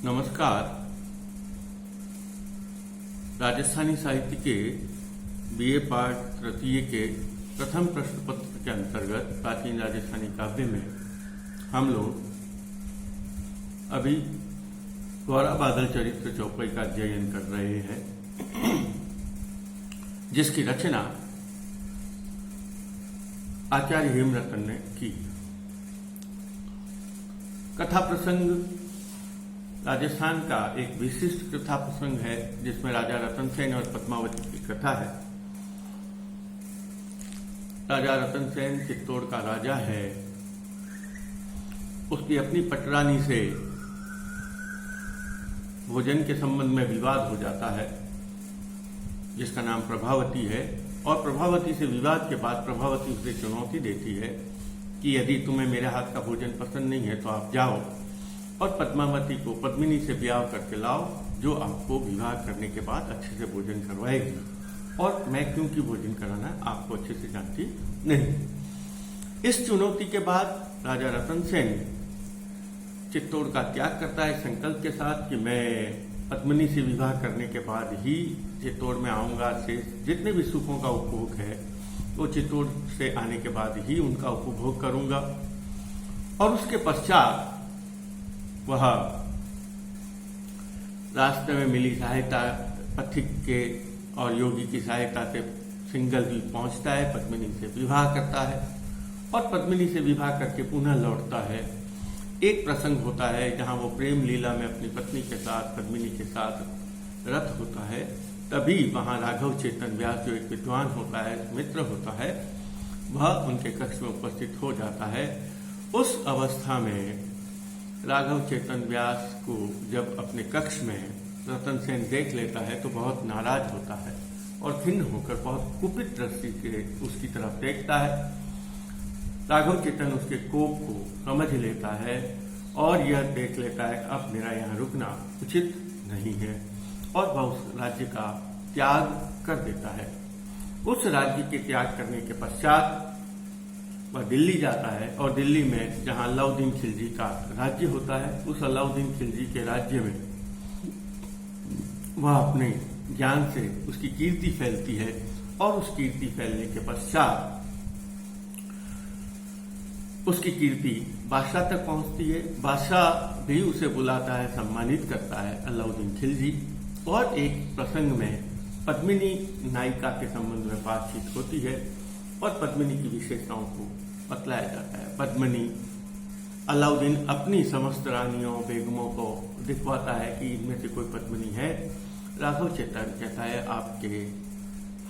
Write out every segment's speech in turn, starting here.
नमस्कार। राजस्थानी साहित्य के बीए पाठ तृतीय के प्रथम प्रश्न पत्र के अंतर्गत प्राचीन राजस्थानी काव्य में हम लोग अभी गौरा बादल चरित्र चौपाई का अध्ययन कर रहे हैं, जिसकी रचना आचार्य हेमरतन ने की। कथा प्रसंग राजस्थान का एक विशिष्ट कथा प्रसंग है, जिसमें राजा रतन सेन और पद्मावती की कथा है। राजा रतन सेन चित्तौड़ का राजा है। उसकी अपनी पटरानी से भोजन के संबंध में विवाद हो जाता है, जिसका नाम प्रभावती है। और प्रभावती से विवाद के बाद प्रभावती उसे चुनौती देती है कि यदि तुम्हें मेरे हाथ का भोजन पसंद नहीं है तो आप जाओ और पद्मावती को पद्मिनी से ब्याह करके लाओ, जो आपको विवाह करने के बाद अच्छे से भोजन करवाएगी। और मैं क्योंकि भोजन कराना आपको अच्छे से जानती नहीं। इस चुनौती के बाद राजा रतन सेन चित्तौड़ का त्याग करता है संकल्प के साथ कि मैं पद्मिनी से विवाह करने के बाद ही चित्तौड़ में आऊंगा। से जितने भी सुखों का उपभोग है वो चित्तौड़ से आने के बाद ही उनका उपभोग करूंगा। और उसके पश्चात वह रास्ते में मिली सहायता पथिक के और योगी की सहायता से सिंगल द्वीप पहुंचता है, पद्मिनी से विवाह करता है और पद्मिनी से विवाह करके पुनः लौटता है। एक प्रसंग होता है जहां वो प्रेम लीला में अपनी पत्नी के साथ पद्मिनी के साथ रत होता है। तभी वहां राघव चेतन व्यास, जो एक विद्वान होता है, मित्र होता है, वह उनके कक्ष में उपस्थित हो जाता है। उस अवस्था में राघव चेतन व्यास को जब अपने कक्ष में रतन सेन देख लेता है तो बहुत नाराज होता है और खिन्न होकर बहुत कुपित दृष्टि से उसकी तरफ देखता है। राघव चेतन उसके कोप को समझ लेता है और यह देख लेता है कि अब मेरा यहाँ रुकना उचित नहीं है और वह उस राज्य का त्याग कर देता है। उस राज्य के त्याग करने के पश्चात वह दिल्ली जाता है और दिल्ली में जहां अलाउद्दीन खिलजी का राज्य होता है, उस अलाउद्दीन खिलजी के राज्य में वह अपने ज्ञान से उसकी कीर्ति फैलती है। और उस कीर्ति फैलने के पश्चात उसकी कीर्ति बादशाह तक पहुंचती है। बादशाह भी उसे बुलाता है, सम्मानित करता है अलाउद्दीन खिलजी। और एक प्रसंग में पद्मिनी नायिका के संबंध में बातचीत होती है और पद्मिनी की विशेषताओं को बतलाया जाता है। पद्मिनी अलाउद्दीन अपनी समस्त रानियों बेगमों को दिखवाता है कि इनमें से कोई पद्मिनी है। राघव चेतन कहता है आपके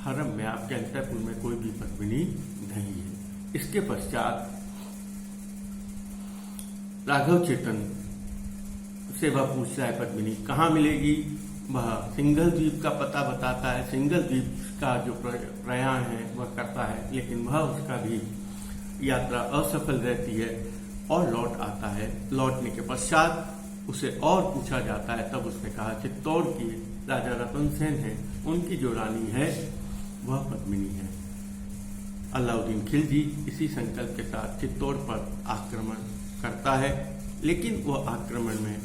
हरम में, आपके अंतःपुर में कोई भी पद्मिनी नहीं है। इसके पश्चात राघव चेतन से वह पूछता है पद्मिनी कहाँ मिलेगी। वह सिंगल द्वीप का पता बताता है। सिंगल द्वीप का जो प्रयाण है वह करता है, लेकिन वह उसका भी यात्रा असफल रहती है और लौट आता है। लौटने के पश्चात उसे और पूछा जाता है, तब उसने कहा चित्तौड़ की राजा रतन सेन है, उनकी जो रानी है वह पद्मिनी है। अलाउद्दीन खिलजी इसी संकल्प के साथ चित्तौड़ पर आक्रमण करता है, लेकिन वह आक्रमण में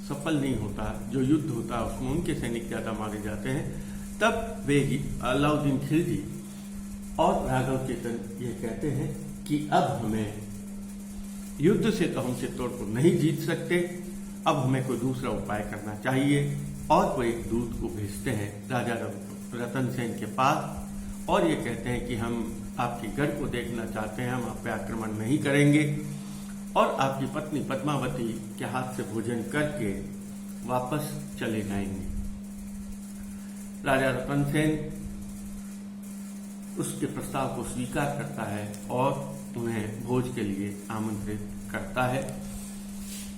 सफल नहीं होता। जो युद्ध होता है उसमें उनके सैनिक ज्यादा मारे जाते हैं। तब वे अलाउद्दीन खिलजी और राघव चेतन ये कहते हैं कि अब हमें युद्ध से तो हम चित्तौड़ को नहीं जीत सकते, अब हमें कोई दूसरा उपाय करना चाहिए। और वो एक दूत को भेजते हैं राजा रतन सेन के पास और ये कहते हैं कि हम आपके गढ़ को देखना चाहते हैं, हम आप पे आक्रमण नहीं करेंगे और आपकी पत्नी पद्मावती के हाथ से भोजन करके वापस चले जाएंगे। राजा रतन सेन उसके प्रस्ताव को स्वीकार करता है और उन्हें भोज के लिए आमंत्रित करता है।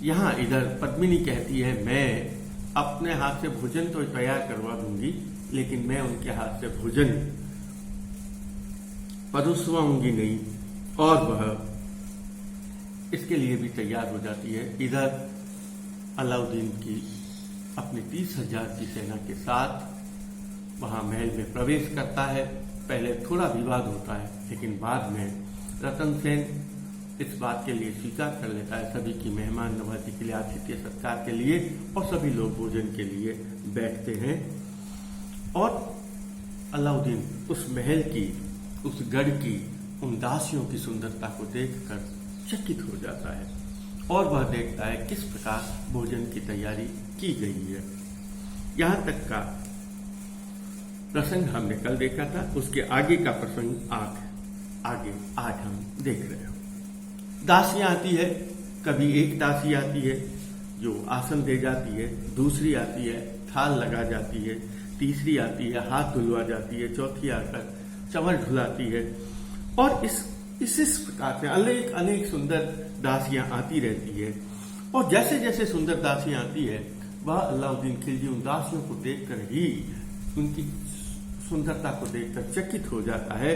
यहाँ इधर पद्मिनी कहती है मैं अपने हाथ से भोजन तो तैयार करवा दूंगी, लेकिन मैं उनके हाथ से भोजन परोसवाऊंगी नहीं। और वह इसके लिए भी तैयार हो जाती है। इधर अलाउद्दीन की अपनी 30,000 की सेना के साथ वहां महल में प्रवेश करता है। पहले थोड़ा विवाद होता है, लेकिन बाद में रतन सेन इस बात के लिए स्वीकार कर लेता है सभी की मेहमान नवाजी के लिए, आतिथ्य सत्कार के लिए, और सभी लोग भोजन के लिए बैठते हैं। और अलाउद्दीन उस महल की, उस गढ़ की, उन दासियों की सुंदरता को देखकर चकित हो जाता है और वह देखता है किस प्रकार भोजन की तैयारी की गई है। यहां तक का प्रसंग हमने कल देखा था, उसके आगे का प्रसंग आज हम देख रहे हो। दासियां आती है, कभी एक दासी आती है जो आसन दे जाती है, दूसरी आती है थाल लगा जाती है, तीसरी आती है हाथ धुलवा जाती है, चौथी आकर चमर धुलाती है, और इस प्रकार से अनेक सुंदर दासियां आती रहती है। और जैसे जैसे सुंदर दासियां आती है, वह अलाउद्दीन खिलजी उन दासियों को देखकर ही, उनकी सुंदरता को देखकर चकित हो जाता है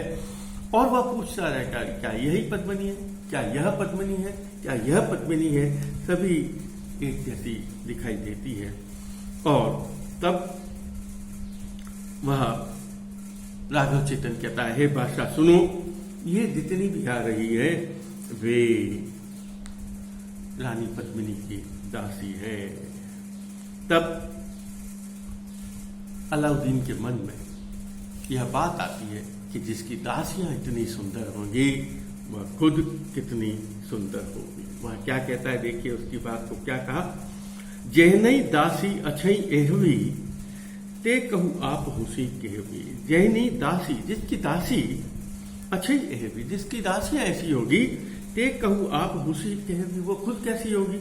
और वह पूछता रहता है, क्या यही पद्मिनी है, क्या यह पद्मिनी है, क्या यह पद्मिनी है। सभी एक जैसी दिखाई देती है। और तब वह राघव चेतन कहता है, हे बादशाह सुनो, ये जितनी भी आ रही है वे रानी पद्मिनी की दासी है। तब अलाउद्दीन के मन में यह बात आती है कि जिसकी दासियां इतनी सुंदर होंगी वह खुद कितनी सुंदर होगी। वह क्या कहता है, देखिए उसकी बात को क्या कहा। जेहनई दासी अछई एहवी ते कहू आप हुसी केहवी। जेहनी दासी, जिसकी दासी अछई एहवी, जिसकी दासियां ऐसी होगी, ते कहू आप हुसी केहवी, वो खुद कैसी होगी।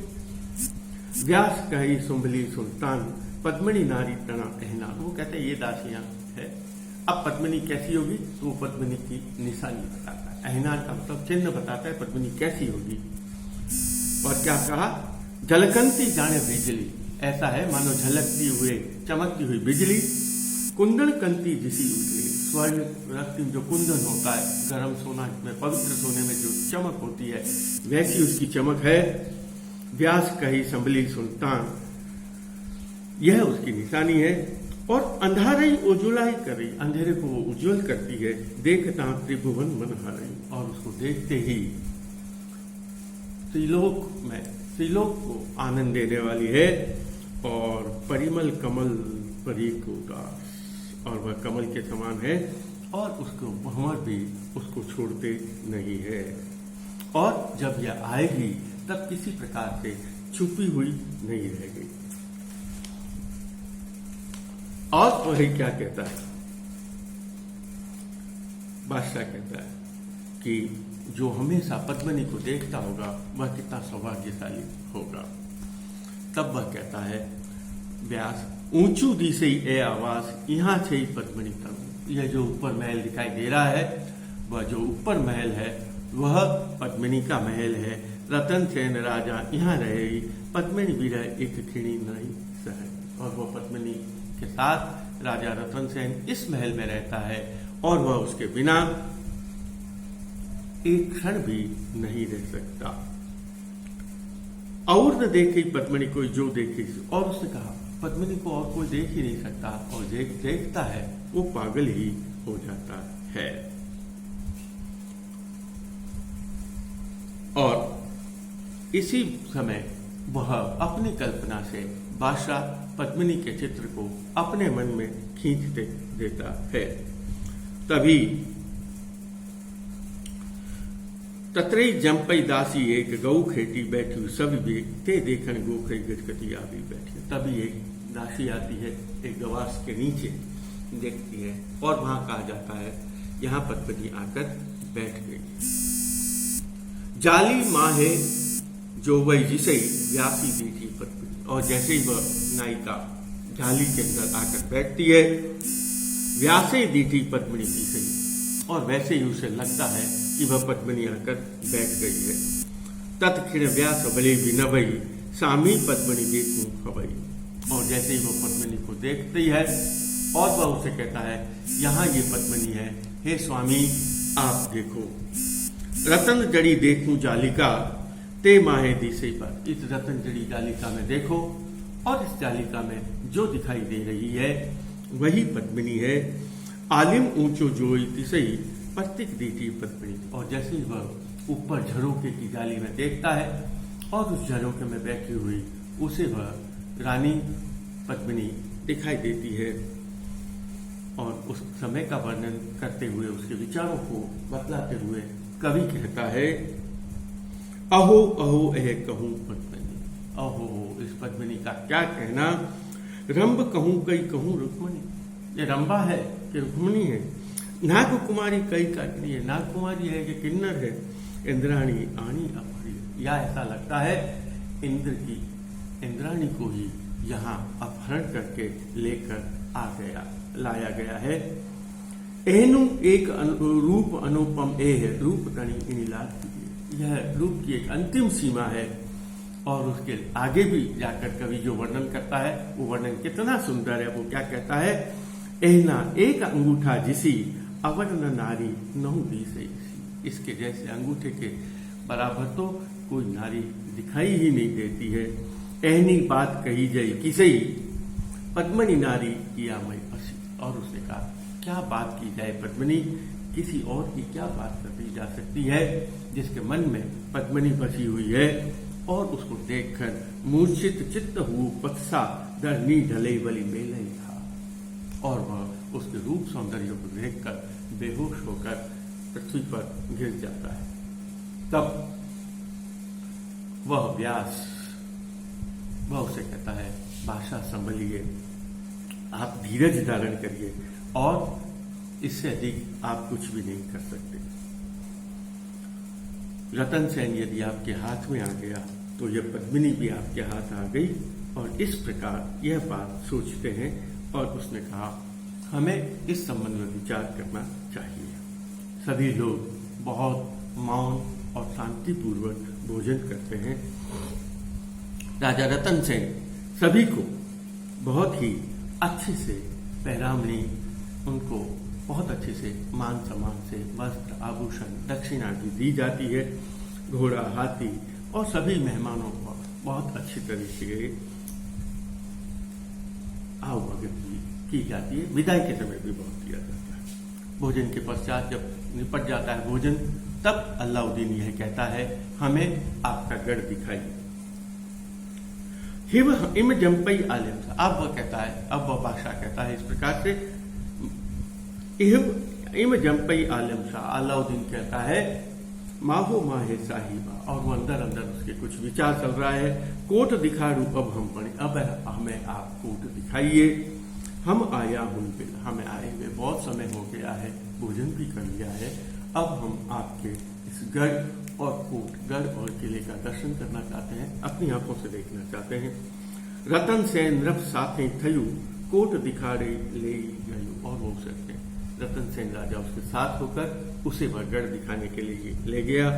व्यास कही सुंबली सुल्तान पद्मिनी नारी तना कहना। वो कहते हैं ये दासियां है। अब पद्मिनी कैसी होगी, तो वो पद्मिनी की निशानी बताता है, अहनान का मतलब चिन्ह बताता है पद्मिनी कैसी होगी। और क्या कहा, झलकंती जाने बिजली, ऐसा है मानो झलकती हुए चमकती हुई बिजली। कुंदन कंती जिसी उजली, स्वर्ण रत्न जो कुंदन होता है, गर्म सोना में, पवित्र सोने में जो चमक होती है, वैसी उसकी चमक है। व्यास कही संभली सुल्तान, यह उसकी निशानी है। और अंधारई उज्ज्वलाई कर रही, अंधेरे को वो उज्ज्वल करती है। देखता त्रिभुवन मन हारई, और उसको देखते ही त्रिलोक को आनंद देने वाली है। और परिमल कमल परी को दास, और वह कमल के समान है, और उसको भंवर भी उसको छोड़ते नहीं है। और जब यह आएगी तब किसी प्रकार से छुपी हुई नहीं रहेगी। और वही क्या कहता है, बादशाह कहता है कि जो हमेशा पद्मिनी को देखता होगा वह कितना सौभाग्यशाली होगा। तब वह कहता है व्यास, ऊंचू दिसे ए आवास, यहाँ छे पद्मिनी तनु। यह जो ऊपर महल दिखाई दे रहा है, वह जो ऊपर महल है वह पद्मिनी का महल है। रतन सेन राजा यहाँ रहेगी, पद्मिनी भी रहे एक खिणी नहीं सहे। और वह पद्मिनी के साथ राजा रतन सेन इस महल में रहता है, और वह उसके बिना एक क्षण भी नहीं रह सकता। और न देखे पद्मिनी कोई जो देखे, और उसने कहा पद्मिनी को और कोई देख ही नहीं सकता, और देखता है वो पागल ही हो जाता है। और इसी समय वह अपनी कल्पना से बादशाह पद्मिनी के चित्र को अपने मन में खींच देता है। तभी तत्रई जंपई दासी एक गऊ खेती बैठी, सब भी ते देखन गोखई गजकती आवी बैठी। तभी एक दासी आती है, एक गवास के नीचे देखती है, और वहां कहा जाता है यहाँ पद्मिनी आकर बैठ गई। जाली माहे जो वही जिसे व्यासी देखी पद्मिनी, और जैसे ही वह नायिका जाली के अंदर आकर बैठती है, व्यासे दीठी पद्मिनी की सही, और वैसे ही उसे लगता है कि वह पद्मिनी आकर बैठ गई है। तत्क्षण व्यास बले भी न भई, सामी पद्मिनी देखूं हवई। और जैसे ही वो पद्मिनी को देखती है, और वह उसे कहता है यहाँ ये पद्मिनी है, हे स्वामी आप देखो। रतन जड़ी देखूं जालिका, ते माहे दिसे पर। इस रतन जड़ी जालिका में देखो, और इस जालिका में जो दिखाई दे रही है वही पद्मिनी है। आलिम ऊंचो जोई तिसई प्रत्येक दीठी पद्मिनी। और जैसे ही वह ऊपर झरोके की जाली में देखता है और उस झरोके में बैठी हुई उसे वह रानी पद्मिनी दिखाई देती है और उस समय का वर्णन करते हुए उसके विचारों को बतलाते हुए कवि कहता है, अहो अहो एह कहूं पद्मिनी। अहो इस पद्मिनी का क्या कहना, रंभ कहूं कई कहूं रुक्मणी। ये रंभा है कि रुक्मणी है, नाग कुमारी कई काटनी है, नाग कुमारी है कि किन्नर है, इंद्राणी आनी अपहरी। या ऐसा लगता है इंद्र की इंद्राणी को ही यहाँ अपहरण करके लेकर लाया गया है। एहनु एक रूप अनुपम एह रूप तणी इनिलात। यह रूप की एक अंतिम सीमा है और उसके आगे भी जाकर कवि जो वर्णन करता है वो वर्णन कितना सुंदर है। वो क्या कहता है, एहना एक अंगूठा जिसी अवर्ण नारी नहु दी से। इसके जैसे अंगूठे के बराबर तो कोई नारी दिखाई ही नहीं देती है। एहनी बात कही जाई किसई पद्मनी नारी किया मैं फंसी। और उसने कहा क्या बात की जाए पद्मनी, किसी और की क्या बात करनी जा सकती है जिसके मन में पद्मनी बसी हुई है। और उसको देखकर मूर्छित चित्त हु पत्सा धरनी ढले बली मेल ही था। और वह उसके रूप सौंदर्य को देखकर बेहोश होकर पृथ्वी पर गिर जाता है। तब वह व्यास वह उसे कहता है, भाषा संभलिए, आप धीरज धारण करिए और इससे अधिक आप कुछ भी नहीं कर सकते। रतन सेन यदि आपके हाथ में आ गया तो यह पद्मिनी भी आपके हाथ आ गई। और इस प्रकार यह बात सोचते हैं और उसने कहा हमें इस संबंध में विचार करना चाहिए। सभी लोग बहुत मौन और शांतिपूर्वक भोजन करते हैं। राजा रतन सेन सभी को बहुत ही अच्छे से पहरावनी, उनको बहुत अच्छे से मान सम्मान से वस्त्र आभूषण दक्षिणा भी दी जाती है। घोड़ा हाथी और सभी मेहमानों को बहुत अच्छी तरीके से आवभगत भी की जाती है। विदाई के समय भी बहुत किया जाता है। भोजन के पश्चात जब निपट जाता है भोजन, तब अलाउद्दीन यह कहता है हमें आपका गढ़ दिखाइए। इम जम्पई आलिम। अब वह कहता है, अब वह बादशाह कहता है इस प्रकार से, इम जम्पई आलिम शाह। अलाउद्दीन कहता है माहो माहे साहिबा। और वो अंदर अंदर उसके कुछ विचार चल रहा है। कोट दिखाड़ू अब हम पढ़े, अब हमें आप कोट दिखाइए। हम आया हूं बिल, हमें आए हुए बहुत समय हो गया है, भोजन भी कर लिया है। अब हम आपके इस गढ़ और कोट, गढ़ और किले का दर्शन करना चाहते हैं, अपनी आंखों से देखना चाहते हैं। रतन सेन रफ साथे थयू कोट दिखाड़े ले गयू। और वो सकते हैं रतन सेन राजा उसके साथ होकर उसे वह गढ़ दिखाने के लिए ले गया।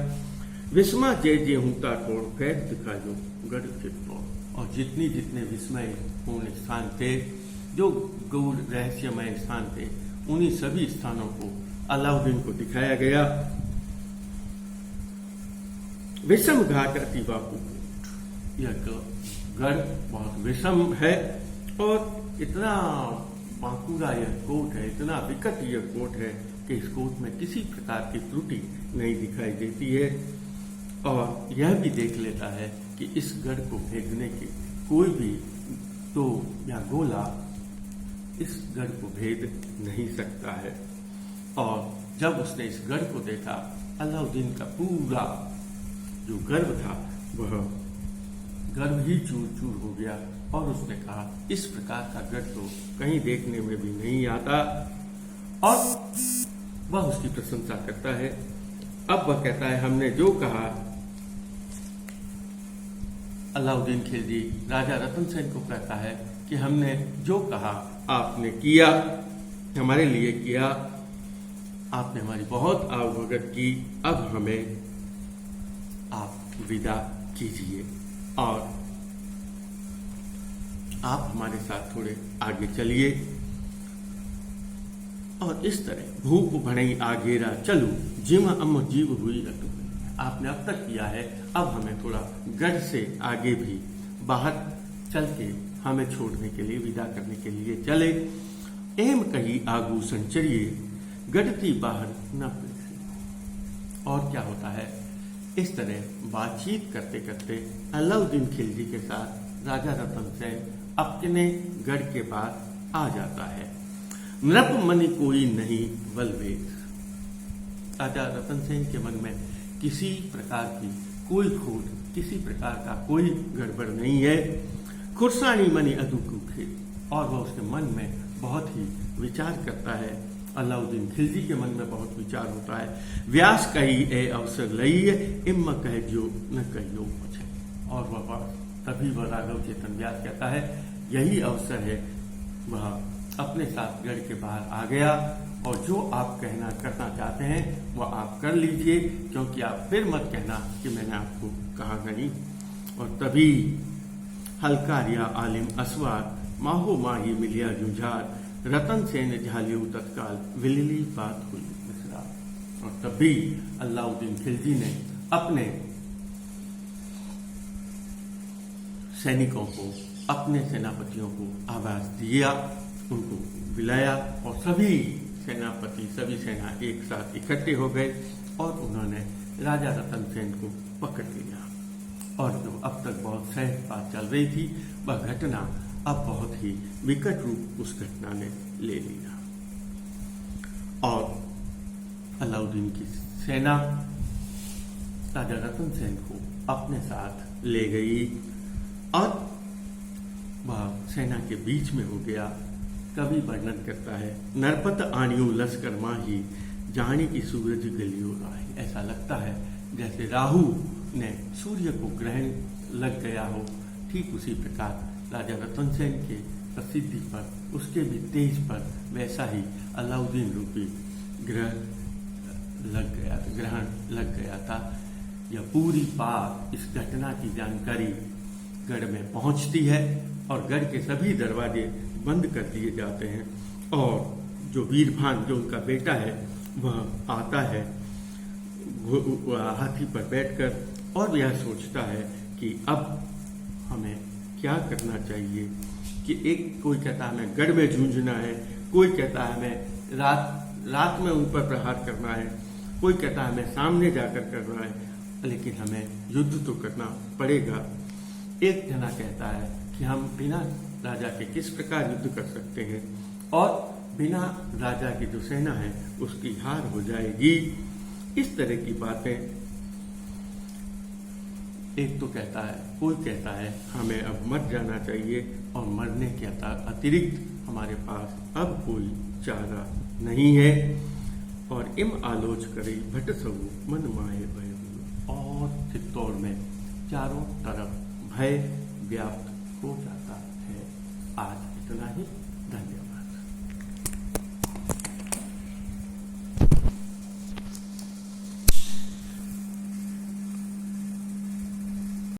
विस्मा जे जे हूता कोण कैद दिखायो गढ़ चित्तौड़। और जितने विस्मय पूर्ण स्थान थे, जो गौर रहस्यमय स्थान थे, उन्हीं सभी स्थानों को अलाउद्दीन को दिखाया गया। विषम घाट अति बापू कोट। यह गढ़ बहुत विषम है और इतना बांकुरा यह कोट है, इतना विकट यह कोट है कि इस कोट में किसी प्रकार की त्रुटि नहीं दिखाई देती है। और यह भी देख लेता है कि इस गढ़ को भेदने के कोई भी तो या गोला इस गढ़ को भेद नहीं सकता है। और जब उसने इस गढ़ को देखा, अलाउद्दीन का पूरा जो गर्व था वह गर्व ही चूर चूर हो गया। और उसने कहा इस प्रकार का गढ़ तो कहीं देखने में भी नहीं आता। और वह उसकी प्रशंसा करता है। अब वह कहता है हमने जो कहा, अलाउद्दीन खिलजी राजा रतन सेन को कहता है कि हमने जो कहा आपने किया, हमारे लिए किया, आपने हमारी बहुत आवभगत की। अब हमें आप विदा कीजिए और आप हमारे साथ थोड़े आगे चलिए। और इस तरह भूप भणई आगेरा चलू जिम अम जीव हुई रतु। आपने अब तक किया है, अब हमें थोड़ा गढ़ से आगे भी बाहर चल के हमें छोड़ने के लिए, विदा करने के लिए चले। एम कही आगू संचरिए गढ़ती बाहर न। और क्या होता है इस तरह बातचीत करते करते अलाउद्दीन खिलजी के साथ राजा रतन सेन अपने गढ़ के पास आ जाता है। नृप मनि कोई नहीं बलवेग। राजा रतन सेन के मन में किसी प्रकार की कोई खोट, किसी प्रकार का कोई गड़बड़ नहीं है। खुरसानी मनि अदु कुखे, और वह उसके मन में बहुत ही विचार करता है। अलाउद्दीन खिलजी के मन में बहुत विचार होता है। व्यास कही ए अवसर लइए, इम्म कह जो न कहियो मुझे। और वह तभी वह राघव चेतन व्यास कहता है यही अवसर है। वह अपने साथ गढ़ के बाहर आ गया और जो आप करना चाहते हैं वह आप कर लीजिए, क्योंकि आप फिर मत कहना कि मैंने आपको कहा नहीं। और तभी हलकारिया आलिम असवार माहो माही मिलिया जुझार, रतन सेन झालियो तत्काल विलिली बात हुई मिसरा। और तभी अलाउद्दीन खिलजी ने अपने सैनिकों को, अपने सेनापतियों को आवाज दिया, उनको बुलाया और सभी सेनापति, सभी सेना एक साथ इकट्ठे हो गए और उन्होंने राजा रतन सेन को पकड़ लिया। और जो अब तक बहुत सहज बात चल रही थी, वह घटना अब बहुत ही विकट रूप उस घटना ने ले लिया और अलाउद्दीन की सेना राजा रतन सेन को अपने साथ ले गई और वह सेना के बीच में हो गया। कवि वर्णन करता है नरपत आनियो लश्कर माही, जानी की सूरज गलियो राही। ऐसा लगता है जैसे राहु ने सूर्य को ग्रहण लग गया हो, ठीक उसी प्रकार राजा रतन सेन के प्रसिद्धि पर, उसके भी तेज पर वैसा ही अलाउद्दीन रूपी ग्रहण लग गया था। यह पूरी बात, इस घटना की जानकारी गढ़ में पहुंचती है और गढ़ के सभी दरवाजे बंद कर दिए जाते हैं और जो वीरभान, जो उनका बेटा है, वह आता है हाथी पर बैठकर और यह सोचता है कि अब हमें क्या करना चाहिए। कि कोई कहता है हमें गढ़ में जूझना है, कोई कहता है हमें रात में उन पर प्रहार करना है, कोई कहता है हमें सामने जाकर करना है, लेकिन हमें युद्ध तो करना पड़ेगा। एक जना कहता है कि हम बिना राजा के किस प्रकार युद्ध कर सकते हैं और बिना राजा की जो सेना है उसकी हार हो जाएगी। इस तरह की बातें एक तो कहता है, कोई कहता है हमें अब मर जाना चाहिए और मरने के अतिरिक्त हमारे पास अब कोई चारा नहीं है। और इम आलोच करे भट सबू मन माहे भय, और चित्तौड़ में चारों तरफ भय व्याप्त